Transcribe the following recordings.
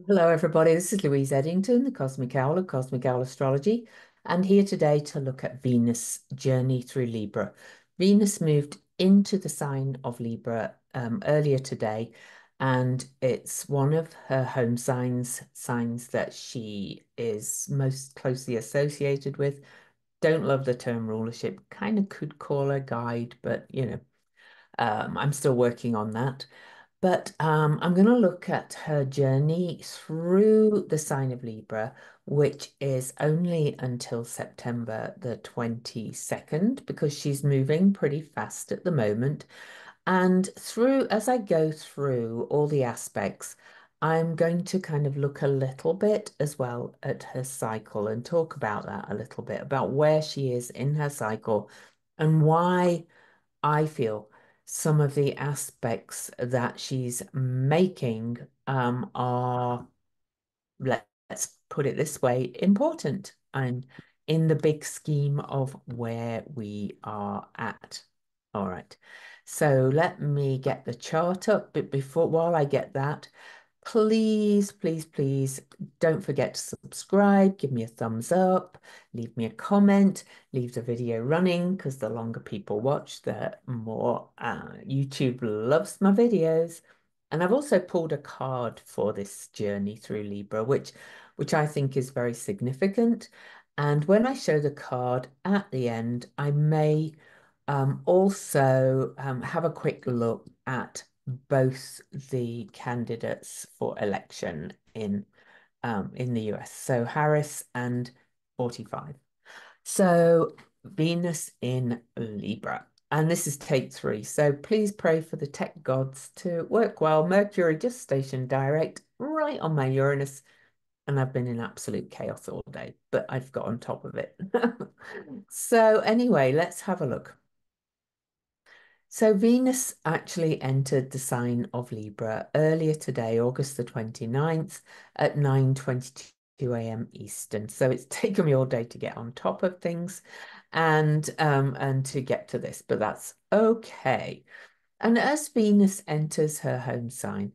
Hello, everybody. This is Louise Eddington, the Cosmic Owl of Cosmic Owl Astrology, and here today to look at Venus' journey through Libra. Venus moved into the sign of Libra earlier today, and it's one of her home signs that she is most closely associated with. Don't love the term rulership, kind of could call her guide, but I'm still working on that. But I'm going to look at her journey through the sign of Libra, which is only until September the 22nd, because she's moving pretty fast at the moment. And as I go through all the aspects, I'm going to kind of look a little bit as well at her cycle and talk about that a little bit, about where she is in her cycle and why I feel some of the aspects that she's making are, let's put it this way, important and in the big scheme of where we are at. All right. So let me get the chart up, but while I get that, please, please, please don't forget to subscribe, give me a thumbs up, leave me a comment, leave the video running because the longer people watch, the more YouTube loves my videos. And I've also pulled a card for this journey through Libra, which I think is very significant. And when I show the card at the end, I may also have a quick look at both the candidates for election in the US. So Harris and 45. So Venus in Libra. And this is take three. So please pray for the tech gods to work well. Mercury just stationed direct right on my Uranus. And I've been in absolute chaos all day, but I've got on top of it. So anyway, let's have a look. So Venus actually entered the sign of Libra earlier today, August the 29th at 9:22 a.m. Eastern. So it's taken me all day to get on top of things and to get to this, but that's okay. And as Venus enters her home sign,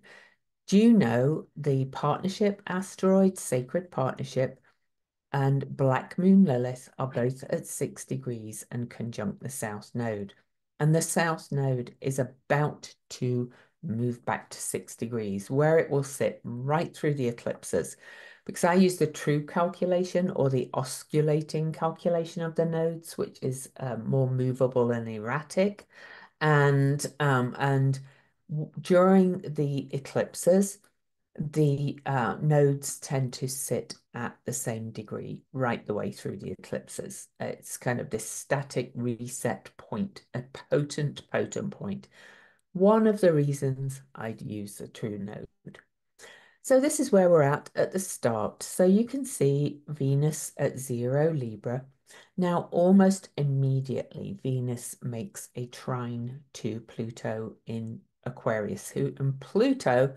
do you know the partnership asteroid, sacred partnership, and Black Moon Lilith are both at 6 degrees and conjunct the South Node. And the South Node is about to move back to 6 degrees, where it will sit right through the eclipses. Because I use the true calculation or the osculating calculation of the nodes, which is more movable and erratic. And during the eclipses, the nodes tend to sit at the same degree right the way through the eclipses. It's kind of this static reset point, a potent point. One of the reasons I'd use the true node. So this is where we're at the start. So you can see Venus at 0 Libra. Now, almost immediately, Venus makes a trine to Pluto in Aquarius, and Pluto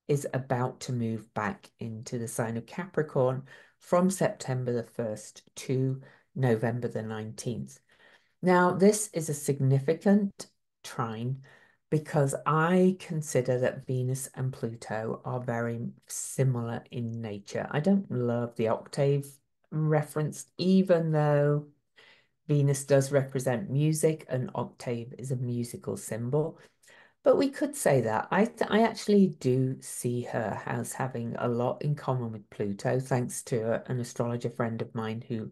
is about to move back into the sign of Capricorn from September the 1st to November the 19th. Now, this is a significant trine because I consider that Venus and Pluto are very similar in nature. I don't love the octave reference, even though Venus does represent music and octave is a musical symbol. But we could say that. I actually do see her as having a lot in common with Pluto, thanks to an astrologer friend of mine who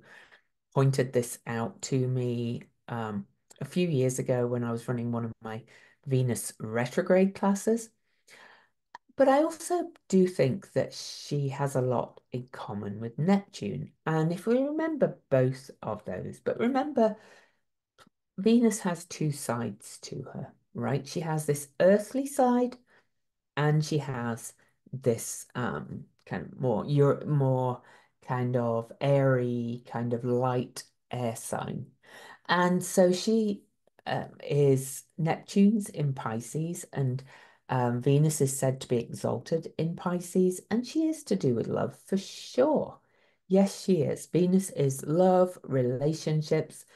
pointed this out to me a few years ago when I was running one of my Venus retrograde classes. But I also do think that she has a lot in common with Neptune. And if we remember both of those, but remember, Venus has two sides to her, right? She has this earthly side and she has this kind of more kind of airy, kind of light air sign. And so she is Neptune's in Pisces, and Venus is said to be exalted in Pisces, and she is to do with love for sure. Yes, she is. Venus is love, relationships,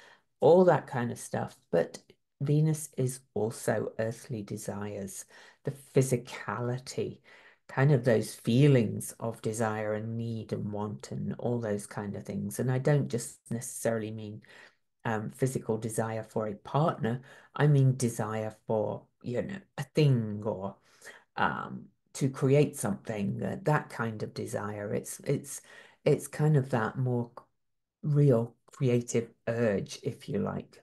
all that kind of stuff. But Venus is also earthly desires, the physicality, kind of those feelings of desire and need and want and all those kind of things. And I don't just necessarily mean physical desire for a partner. I mean desire for, a thing or to create something, that kind of desire. It's kind of that more real creative urge, if you like,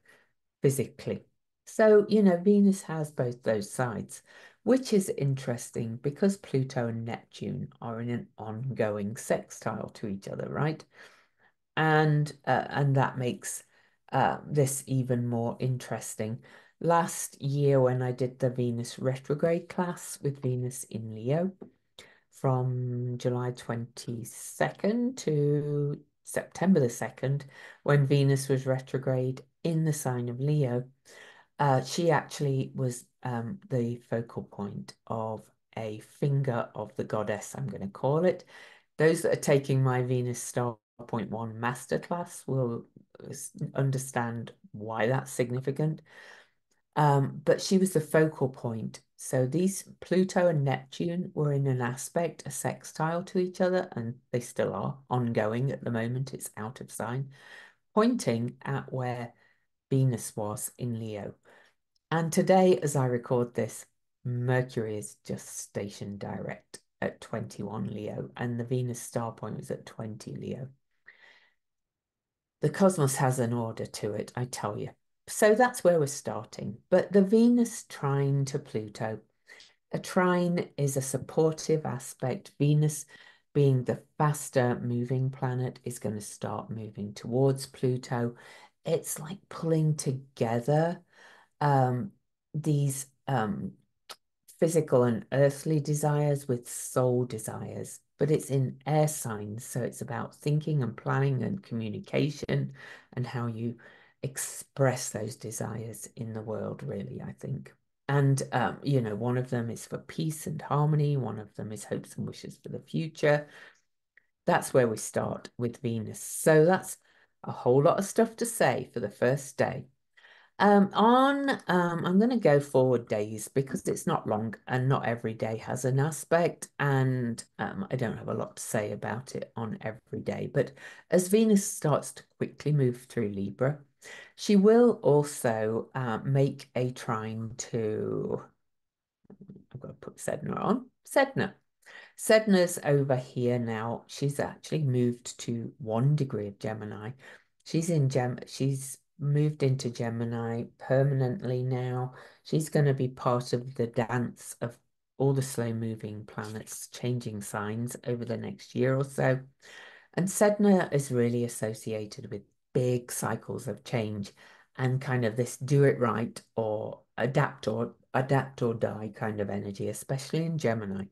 physically. So, Venus has both those sides, which is interesting because Pluto and Neptune are in an ongoing sextile to each other, right? And that makes this even more interesting. Last year, when I did the Venus retrograde class with Venus in Leo from July 22nd to September the 2nd, when Venus was retrograde in the sign of Leo, she actually was the focal point of a finger of the goddess, I'm going to call it. Those that are taking my Venus Star Point 1 masterclass will understand why that's significant. But she was the focal point. So these Pluto and Neptune were in an aspect, a sextile to each other, and they still are ongoing at the moment. It's out of sign, pointing at where Venus was in Leo. And today, as I record this, Mercury is just stationed direct at 21 Leo, and the Venus star point was at 20 Leo. The cosmos has an order to it, I tell you. So that's where we're starting. But the Venus trine to Pluto, a trine is a supportive aspect. Venus, being the faster moving planet, is going to start moving towards Pluto. It's like pulling together these physical and earthly desires with soul desires, but it's in air signs. So it's about thinking and planning and communication and how you express those desires in the world, really, I think. And, one of them is for peace and harmony. One of them is hopes and wishes for the future. That's where we start with Venus. So that's a whole lot of stuff to say for the first day. I'm going to go forward days because it's not long and not every day has an aspect, and I don't have a lot to say about it on every day. But as Venus starts to quickly move through Libra, she will also make a trine to, I've got to put Sedna on, Sedna. Sedna's over here now. She's actually moved to 1 degree of Gemini. She's moved into Gemini permanently now. She's going to be part of the dance of all the slow moving planets changing signs over the next year or so. And Sedna is really associated with big cycles of change and kind of this do it right or adapt or die kind of energy, especially in Gemini.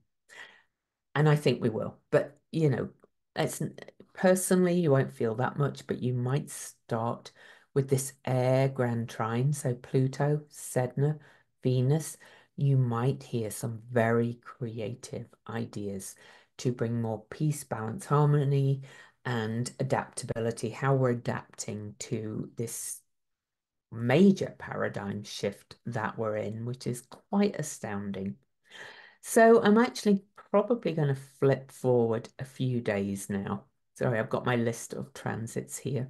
And I think we will. But, it's personally, you won't feel that much, but you might start with this air grand trine. So Pluto, Sedna, Venus, you might hear some very creative ideas to bring more peace, balance, harmony, and adaptability, how we're adapting to this major paradigm shift that we're in, which is quite astounding. So I'm actually probably going to flip forward a few days now. Sorry, I've got my list of transits here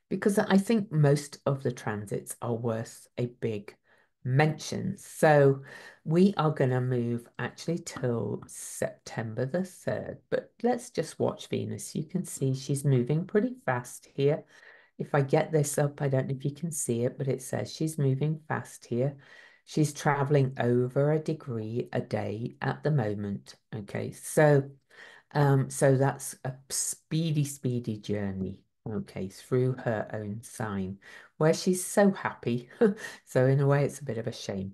because I think most of the transits are worth a big mention. So we are going to move actually till September the 3rd, but let's just watch Venus. You can see she's moving pretty fast here. If I get this up, I don't know if you can see it, but it says she's moving fast here. She's traveling over 1 degree a day at the moment. Okay, so that's a speedy, speedy journey. Okay, through her own sign, where she's so happy. So in a way, it's a bit of a shame.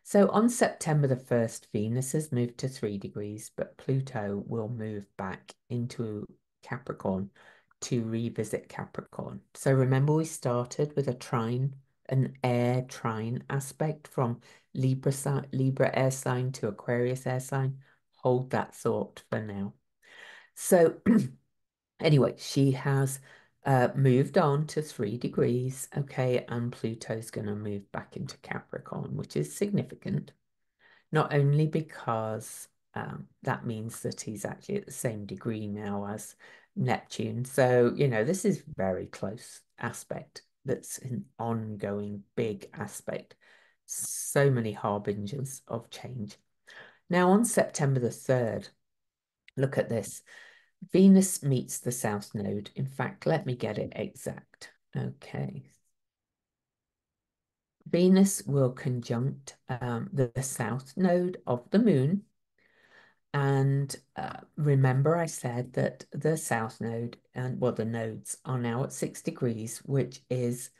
So on September the 1st, Venus has moved to 3 degrees, but Pluto will move back into Capricorn to revisit Capricorn. So remember we started with a trine, an air trine aspect from Libra air sign to Aquarius air sign. Hold that thought for now. So anyway, she has moved on to 3 degrees, okay, and Pluto's going to move back into Capricorn, which is significant, not only because that means that he's actually at the same degree now as Neptune. So, this is very close aspect. That's an ongoing big aspect. So many harbingers of change. Now, on September the 3rd, look at this. Venus meets the South Node. In fact, let me get it exact. Okay. Venus will conjunct the South Node of the Moon. And remember, I said that the South Node and, well, the nodes are now at 6 degrees, which is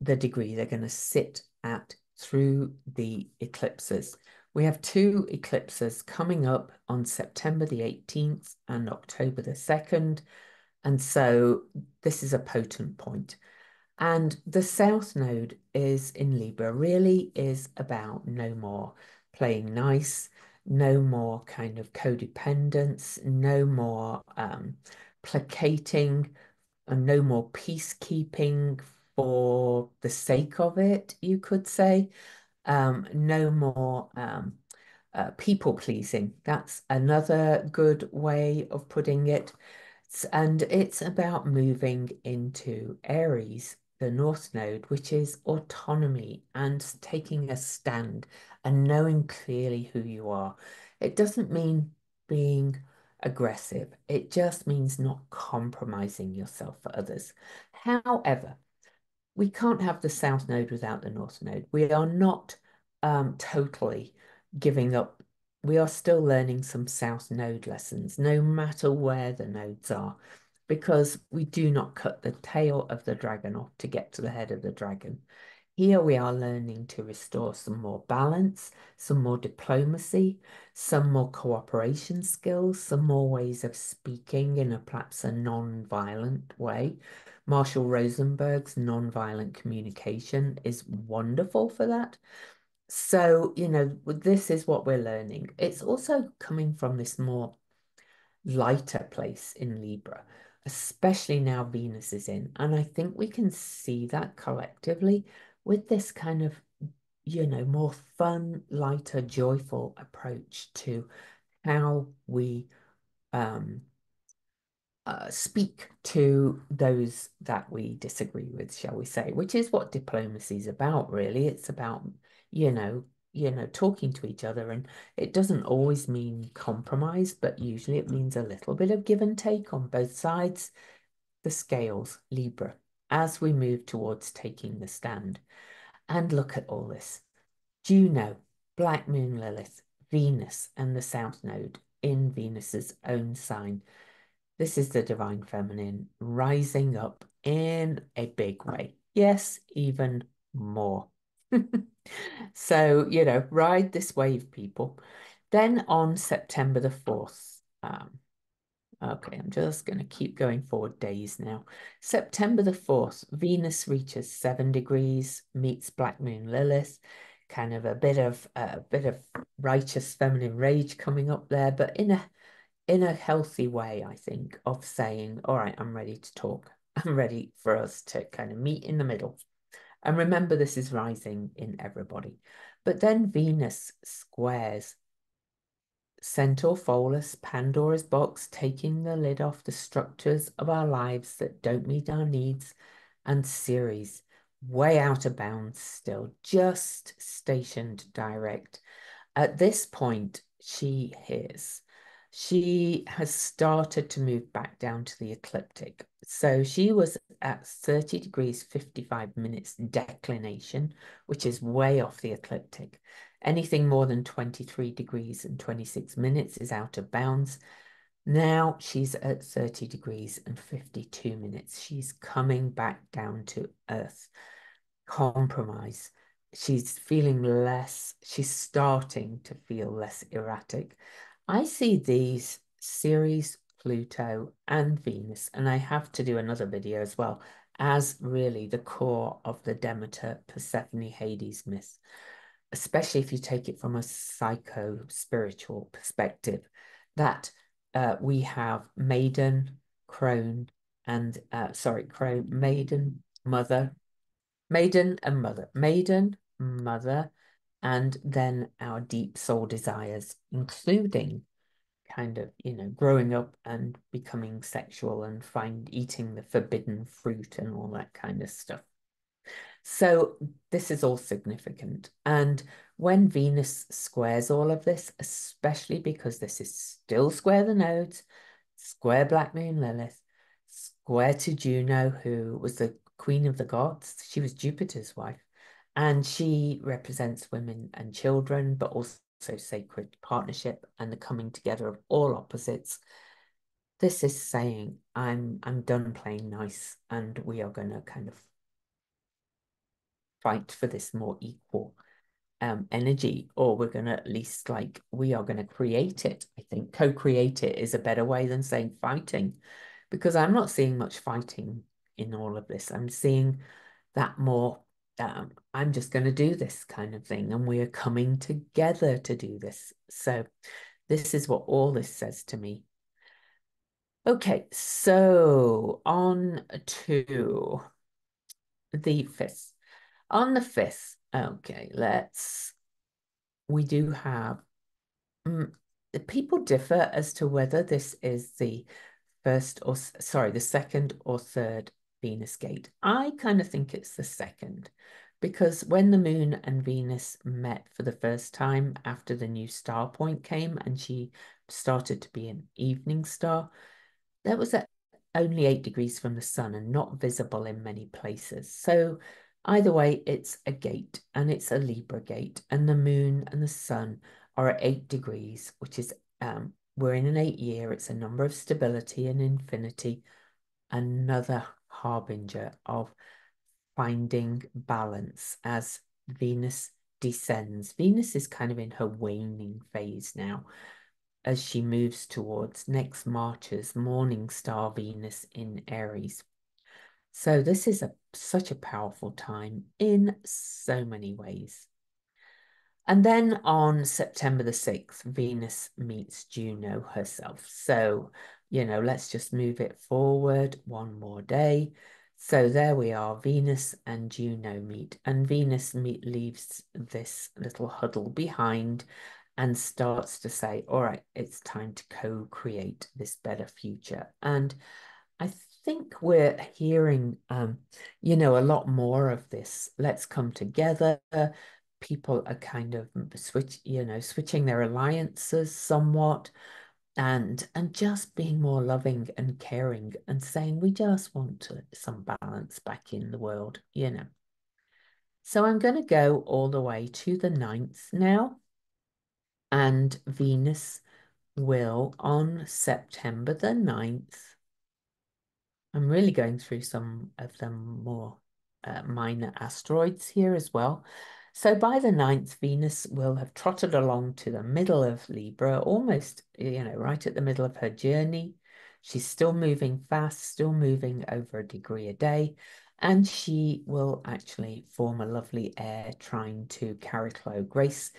the degree they're going to sit at through the eclipses. We have two eclipses coming up on September the 18th and October the 2nd. And so this is a potent point. And the South Node is in Libra, really is about no more playing nice, no more kind of codependence, no more placating, and no more peacekeeping for the sake of it, you could say. No more people pleasing. That's another good way of putting it. And it's about moving into Aries, the North Node, which is autonomy and taking a stand and knowing clearly who you are. It doesn't mean being aggressive. It just means not compromising yourself for others. However, we can't have the South Node without the North Node. We are not totally giving up. We are still learning some South Node lessons, no matter where the nodes are, because we do not cut the tail of the dragon off to get to the head of the dragon. Here we are learning to restore some more balance, some more diplomacy, some more cooperation skills, some more ways of speaking in a perhaps a non-violent way. Marshall Rosenberg's nonviolent communication is wonderful for that. So, this is what we're learning. It's also coming from this more lighter place in Libra, especially now Venus is in. And I think we can see that collectively with this kind of, more fun, lighter, joyful approach to how we speak to those that we disagree with, shall we say, which is what diplomacy is about, really. It's about, talking to each other, and it doesn't always mean compromise, but usually it means a little bit of give and take on both sides. The scales, Libra, as we move towards taking the stand. And look at all this. Juno, Black Moon Lilith, Venus, and the South Node in Venus's own sign. This is the divine feminine rising up in a big way. Yes, even more. So, ride this wave, people. Then on September the 4th, okay, I'm just going to keep going forward days now. September the 4th, Venus reaches 7 degrees, meets Black Moon Lilith, kind of a bit of righteous feminine rage coming up there, but in a healthy way, I think, of saying, all right, I'm ready to talk. I'm ready for us to kind of meet in the middle. And remember, this is rising in everybody. But then Venus squares Centaur Pholus, Pandora's box, taking the lid off the structures of our lives that don't meet our needs, and Ceres, way out of bounds still, just stationed direct. At this point, she hears. She has started to move back down to the ecliptic. So she was at 30 degrees 55 minutes declination, which is way off the ecliptic. Anything more than 23 degrees and 26 minutes is out of bounds. Now she's at 30 degrees and 52 minutes. She's coming back down to earth. Compromise. She's feeling less, she's starting to feel less erratic. I see these Ceres, Pluto, and Venus, and I have to do another video as well, as really the core of the Demeter, Persephone, Hades myth, especially if you take it from a psycho-spiritual perspective, that we have maiden, crone, and crone, maiden, mother, maiden and mother. Maiden, mother, and then our deep soul desires, including kind of, growing up and becoming sexual and eating the forbidden fruit and all that kind of stuff. So this is all significant. And when Venus squares all of this, especially because this is still square the nodes, square Black Moon Lilith, square to Juno, who was the queen of the gods. She was Jupiter's wife. And she represents women and children, but also sacred partnership and the coming together of all opposites. This is saying, I'm done playing nice, and we are going to kind of fight for this more equal energy, or we're going to at least we are going to create it. I think co-create it is a better way than saying fighting, because I'm not seeing much fighting in all of this. I'm seeing that more, I'm just going to do this kind of thing, and we are coming together to do this. So this is what all this says to me. Okay, so on to the 5th. On the 5th, okay, we do have, people differ as to whether this is the the second or third Venus gate. I kind of think it's the second, because when the moon and Venus met for the first time after the new star point came and she started to be an evening star, that was at only 8 degrees from the sun and not visible in many places. So either way, it's a gate, and it's a Libra gate, and the moon and the sun are at 8 degrees, which is, we're in an 8-year. It's a number of stability and infinity, another harbinger of finding balance as Venus descends. Venus is kind of in her waning phase now, as she moves towards next March's morning star Venus in Aries. So this is such a powerful time in so many ways. And then on September the 6th, Venus meets Juno herself. So, let's just move it forward one more day. So there we are, Venus and Juno meet, and Venus leaves this little huddle behind and starts to say, all right, it's time to co-create this better future. And I think we're hearing, a lot more of this. Let's come together. People are kind of switching their alliances somewhat, and just being more loving and caring and saying, we just want some balance back in the world. So I'm going to go all the way to the 9th now. And Venus will, on September the 9th, I'm really going through some of the more minor asteroids here as well. So by the 9th, Venus will have trotted along to the middle of Libra, almost, right at the middle of her journey. She's still moving fast, still moving over a degree a day, and she will actually form a lovely air trine to Chariklo, Grace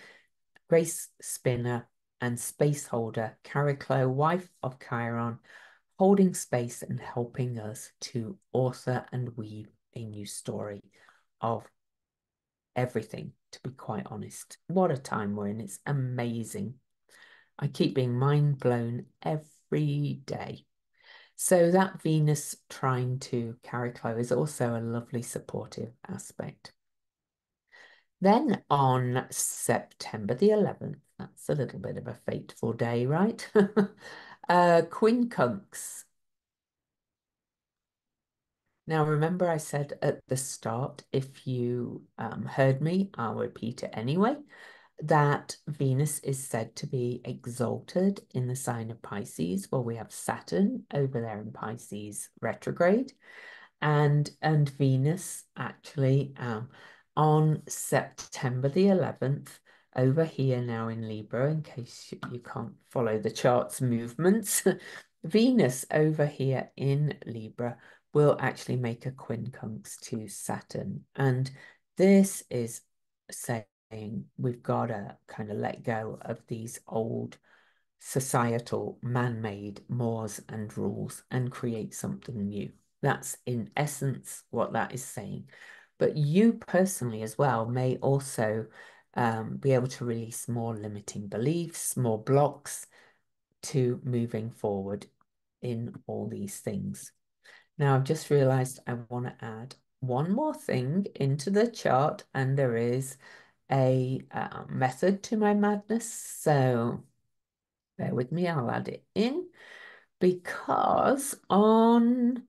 Spinner and space holder Chariklo, wife of Chiron, holding space and helping us to author and weave a new story of everything, to be quite honest. What a time we're in. It's amazing. I keep being mind blown every day. So that Venus trine to Chariklo is also a lovely supportive aspect. Then on September the 11th, that's a little bit of a fateful day, right? Quincunx. Now, remember I said at the start, if you heard me, I'll repeat it anyway, that Venus is said to be exalted in the sign of Pisces. Well, we have Saturn over there in Pisces retrograde, and Venus actually on September the 11th over here now in Libra, in case you can't follow the chart's movements. Venus over here in Libra will actually make a quincunx to Saturn, and this is saying we've got to kind of let go of these old societal man-made mores and rules and create something new. That's in essence what that is saying. But you personally as well may also be able to release more limiting beliefs, more blocks to moving forward in all these things. Now, I've just realized I want to add one more thing into the chart, and there is a method to my madness. So bear with me, I'll add it in because on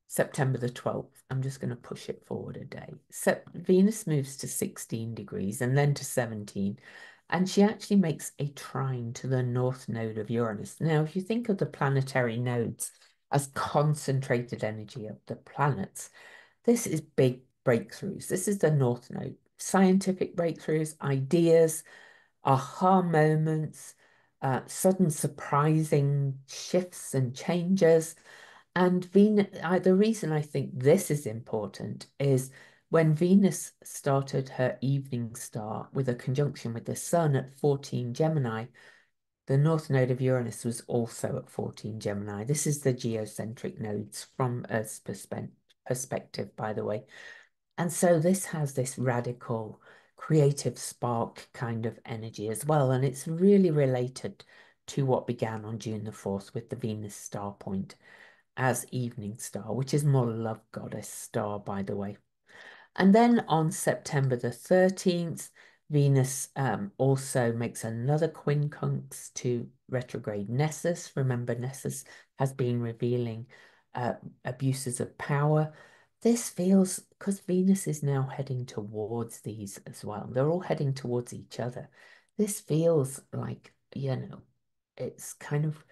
September the 12th, I'm just going to push it forward a day. Venus moves to 16 degrees and then to 17, and she actually makes a trine to the north node of Uranus. Now, if you think of the planetary nodes as concentrated energy of the planets, this is big breakthroughs. This is the north node. Scientific breakthroughs, ideas, aha moments, sudden surprising shifts and changes. And Venus, the reason I think this is important is when Venus started her evening star with a conjunction with the Sun at 14 Gemini, the north node of Uranus was also at 14 Gemini. This is the geocentric nodes from Earth's perspective, by the way. And so this has this radical creative spark kind of energy as well. And it's really related to what began on June the 4th with the Venus star point as evening star, which is more love goddess star, by the way. And then on September the 13th, Venus also makes another quincunx to retrograde Nessus. Remember, Nessus has been revealing abuses of power. This feels, because Venus is now heading towards these as well. They're all heading towards each other. This feels like, it's kind of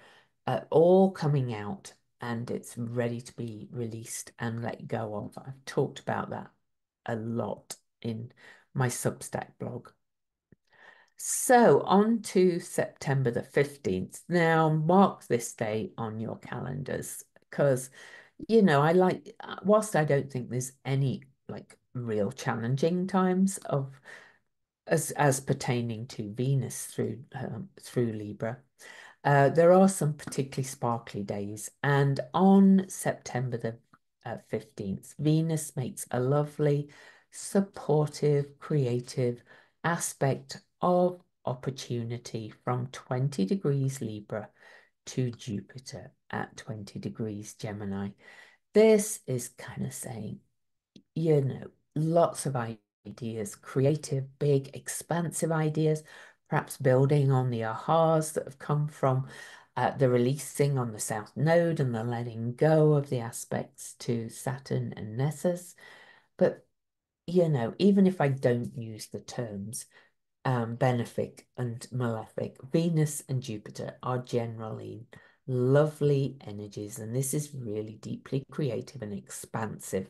all coming out and it's ready to be released and let go of. I've talked about that a lot in my Substack blog. So on to September the 15th. Now mark this day on your calendars because, I like, whilst I don't think there's any like real challenging times of as pertaining to Venus through Libra, there are some particularly sparkly days, and on September the 15th, Venus makes a lovely, supportive, creative aspect of opportunity from 20 degrees Libra to Jupiter at 20 degrees Gemini. This is kind of saying, lots of ideas, creative, big, expansive ideas, perhaps building on the ahas that have come from the releasing on the South Node and the letting go of the aspects to Saturn and Nessus. But, even if I don't use the terms benefic and malefic, Venus and Jupiter are generally lovely energies, and this is really deeply creative and expansive.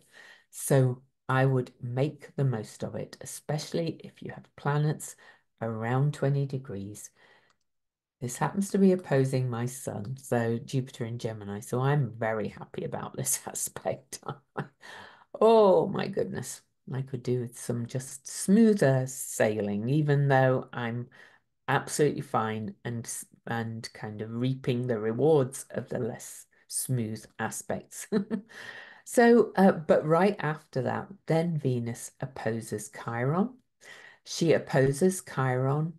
So I would make the most of it, especially if you have planets around 20 degrees. This happens to be opposing my Sun, so Jupiter in Gemini. So I'm very happy about this aspect. Oh my goodness. I could do with some just smoother sailing, even though I'm absolutely fine and kind of reaping the rewards of the less smooth aspects. So, but right after that, then Venus opposes Chiron. She opposes Chiron.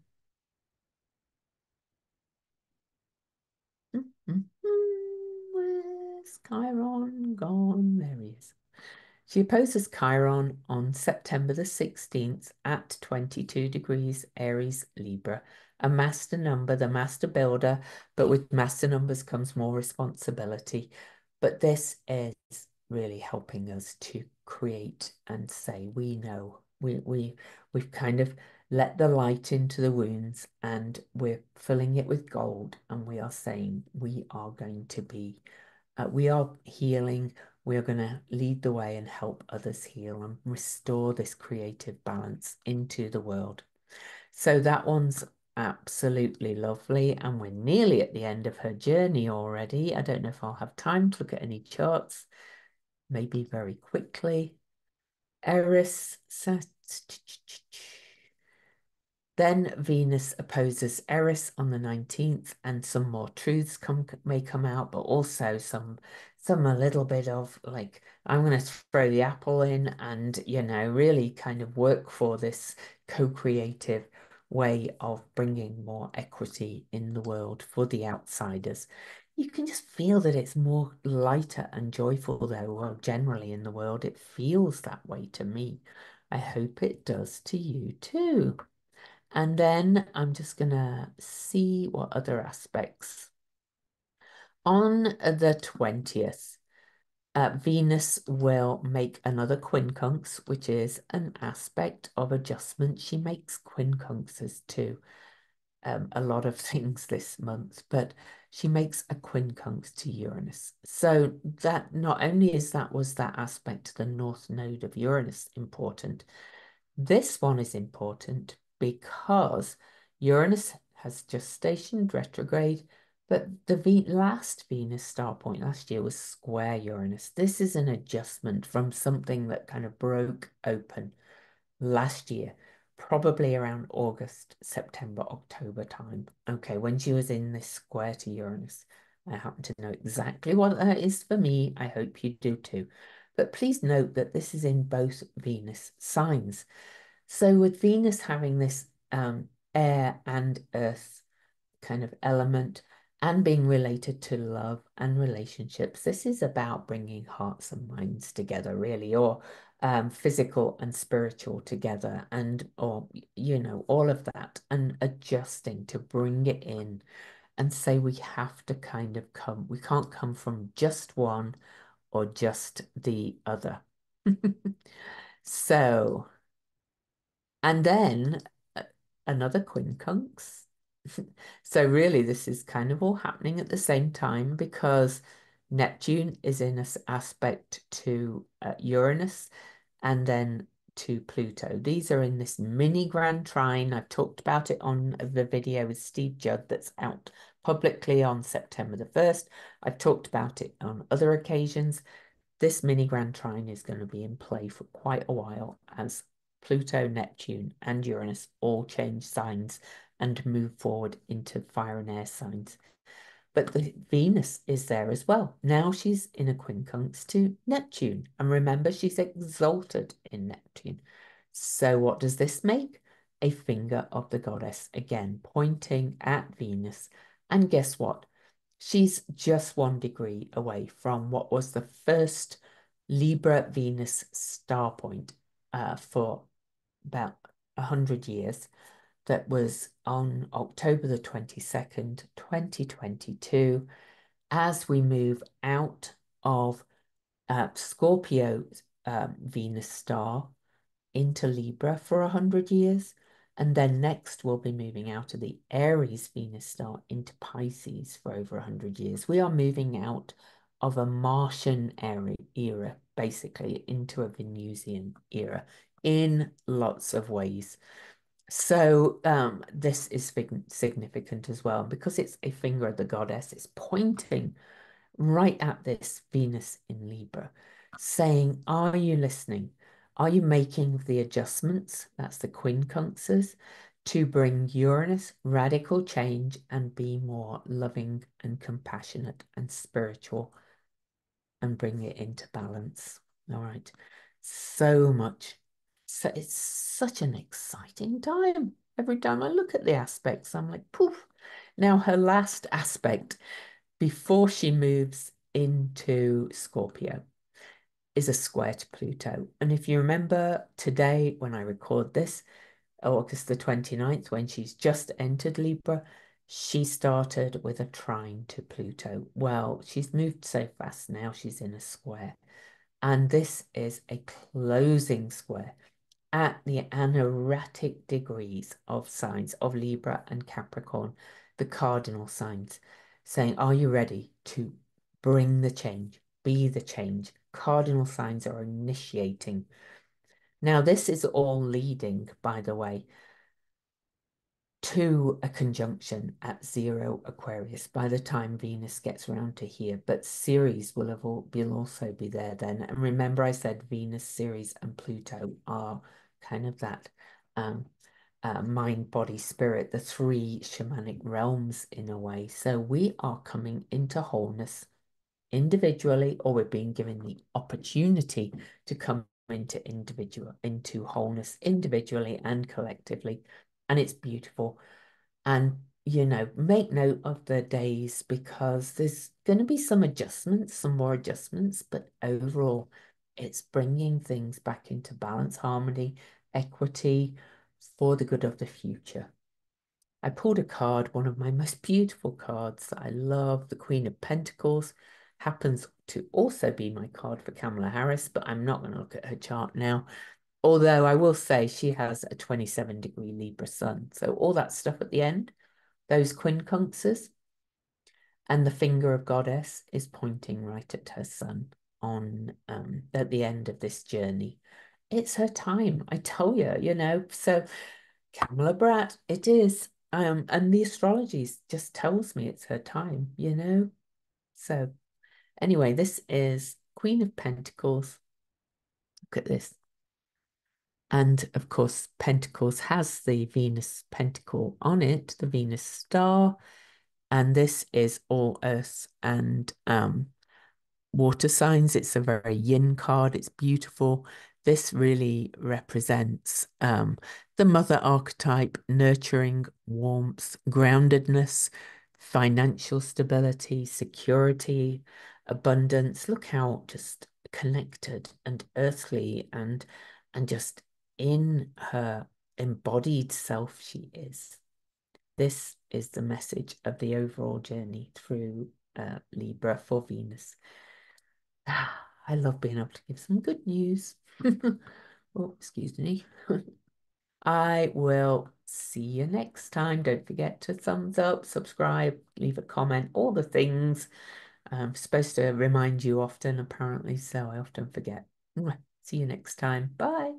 Where's Chiron gone? There he is. She opposes Chiron on September the 16th at 22 degrees Aries Libra, a master number, the master builder, but with master numbers comes more responsibility. But this is really helping us to create and say, we know, we've kind of let the light into the wounds and we're filling it with gold, and we are saying we are going to be we are healing. We are going to lead the way and help others heal and restore this creative balance into the world. So that one's absolutely lovely. And we're nearly at the end of her journey already. I don't know if I'll have time to look at any charts, maybe very quickly. Eris, Then Venus opposes Eris on the 19th, and some more truths may come out, but also some a little bit of like, I'm going to throw the apple in and, really kind of work for this co-creative way of bringing more equity in the world for the outsiders. You can just feel that it's more lighter and joyful, though. Well, generally in the world, it feels that way to me. I hope it does to you too. And then I'm just going to see what other aspects. On the 20th, Venus will make another quincunx, which is an aspect of adjustment. She makes quincunxes too. A lot of things this month, but she makes a quincunx to Uranus. So that not only was that aspect to the north node of Uranus important, this one is important because Uranus has just stationed retrograde, but the last Venus star point last year was square Uranus. This is an adjustment from something that kind of broke open last year, probably around August, September, October time. Okay, when she was in this square to Uranus. I happen to know exactly what that is for me. I hope you do too. But please note that this is in both Venus signs. So with Venus having this air and earth kind of element and being related to love and relationships, this is about bringing hearts and minds together, really, or physical and spiritual together, and or all of that, and adjusting to bring it in and say we have to kind of we can't come from just one or just the other. So, and then another quincunx. So really, this is kind of all happening at the same time because Neptune is in an aspect to Uranus and then to Pluto. These are in this mini grand trine. I've talked about it on the video with Steve Judd that's out publicly on September the 1st. I've talked about it on other occasions. This mini grand trine is going to be in play for quite a while as Pluto, Neptune, and Uranus all change signs and move forward into fire and air signs. But the Venus is there as well. Now she's in a quincunx to Neptune. And remember, she's exalted in Neptune. So what does this make? A finger of the goddess, again, pointing at Venus. And guess what? She's just 1 degree away from what was the first Libra Venus star point for about 100 years. That was on October the 22nd, 2022, as we move out of Scorpio Venus star into Libra for 100 years. And then next we'll be moving out of the Aries Venus star into Pisces for over 100 years. We are moving out of a Martian era, basically, into a Venusian era in lots of ways. So this is significant as well because it's a finger of the goddess. It's pointing right at this Venus in Libra, saying, are you listening? Are you making the adjustments? That's the quincunxes to bring Uranus radical change and be more loving and compassionate and spiritual and bring it into balance. All right. So much. So it's such an exciting time. Every time I look at the aspects, I'm like, poof. Now, her last aspect before she moves into Scorpio is a square to Pluto. And if you remember today, when I record this, August the 29th, when she's just entered Libra, she started with a trine to Pluto. Well, she's moved so fast now, she's in a square. And this is a closing square at the anaretic degrees of signs of Libra and Capricorn, the cardinal signs, saying, are you ready to bring the change, be the change? Cardinal signs are initiating. Now, this is all leading, by the way, to a conjunction at 0 Aquarius by the time Venus gets around to here, but Ceres will also be there then. And remember I said Venus, Ceres and Pluto are kind of that mind, body, spirit, the three shamanic realms in a way. So we are coming into wholeness individually, or we're being given the opportunity to come into wholeness individually and collectively. And it's beautiful. And, make note of the days because there's going to be some adjustments, some more adjustments, but overall, it's bringing things back into balance, harmony, equity for the good of the future. I pulled a card, one of my most beautiful cards that I love, the Queen of Pentacles. Happens to also be my card for Kamala Harris, but I'm not going to look at her chart now. Although I will say she has a 27-degree Libra sun. So all that stuff at the end, those quincunxes, and the finger of goddess is pointing right at her sun on at the end of this journey. It's her time, I tell you. So Kamala Bratt, it is. And the astrology just tells me it's her time. So anyway, this is Queen of Pentacles. Look at this. And of course, Pentacles has the Venus pentacle on it, the Venus star. And this is all earth and water signs. It's a very yin card. It's beautiful. This really represents the mother archetype, nurturing, warmth, groundedness, financial stability, security, abundance. Look how just connected and earthly and just in her embodied self she is. This is the message of the overall journey through Libra for Venus. I love being able to give some good news. Oh, excuse me. I will see you next time. Don't forget to thumbs up, subscribe, leave a comment, all the things. I'm supposed to remind you often, apparently, so I often forget. See you next time. Bye.